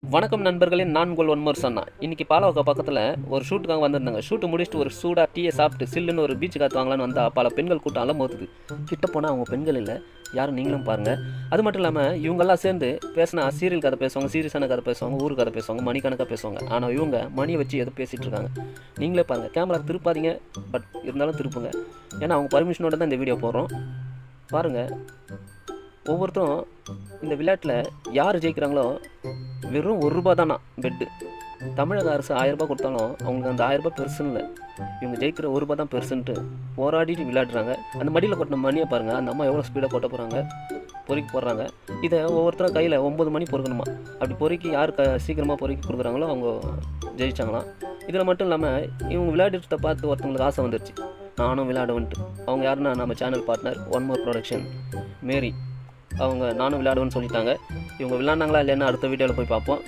வணக்கம் நண்பர்களே, நான் உங்கள் ஒன்மோர் சொன்னா. இன்றைக்கி பாலவாக்க பக்கத்தில் ஒரு ஷூட்டுக்காக வந்திருந்தாங்க. ஷூட்டு முடிச்சுட்டு ஒரு சூடாக டீயை சாப்பிட்டு சில்லுன்னு ஒரு பீச்சு காற்று வாங்கலான்னு வந்தால் பல பெண்கள் கூட்டம் அலமோதுது. கிட்ட போனால் அவங்க பெண்கள் இல்லை, யாரும் நீங்களும் பாருங்கள். அது மட்டும் இல்லாமல் இவங்கெல்லாம் சேர்ந்து பேசினா சீரியல் கதை பேசுவாங்க, சீரியஸான கதை பேசுவாங்க, ஊர் கதை பேசுவாங்க, மணிக்கணக்காக பேசுவாங்க. ஆனால் இவங்க மணியை வச்சு எதுவும் பேசிகிட்டு இருக்காங்க. நீங்களே பாருங்கள். கேமரா திருப்பாதீங்க, பட் இருந்தாலும் திருப்புங்க. ஏன்னா அவங்க பர்மிஷனோட தான் இந்த வீடியோ போடுறோம். பாருங்கள், ஒவ்வொருத்தரும் இந்த விளையாட்டில் யார் ஜெயிக்கிறாங்களோ வெறும் ₹1 தானா பெட்டு. தமிழக அரசு 1000 ரூபாய் கொடுத்தாலும் அவங்களுக்கு அந்த 1000 ரூபாய் பெருசுன்னு இல்லை, இவங்க ஜெயிக்கிற ₹1 தான் பெருசுன்ட்டு போராடிட்டு விளையாடுறாங்க. அந்த மடியில் கொட்டின மணியை பாருங்கள், அந்த அம்மா எவ்வளோ ஸ்பீடாக கொட்ட போகிறாங்க, பொறுக்கி போடுறாங்க. இதை ஒவ்வொருத்தரும் கையில் 9 மணி பொறுக்கணுமா. அப்படி பொறுக்கி யார் சீக்கிரமாக பொறுக்கி கொடுக்குறாங்களோ அவங்க ஜெயிச்சாங்களாம். இதில் மட்டும் இல்லாமல் இவங்க விளையாடுறத பார்த்து ஒருத்தவங்களுக்கு ஆசை வந்துருச்சு, நானும் விளையாடுவேன்ட்டு. அவங்க யாருன்னா நம்ம சேனல் பார்ட்னர் ஒன்மோர் ப்ரொடக்ஷன் மேரி. அவங்க நானும் விளையாடுவேன்னு சொல்லிட்டாங்க. இவங்க விளையாண்டாங்களா இல்லைன்னா அடுத்த வீடியோவில் போய் பார்ப்போம்.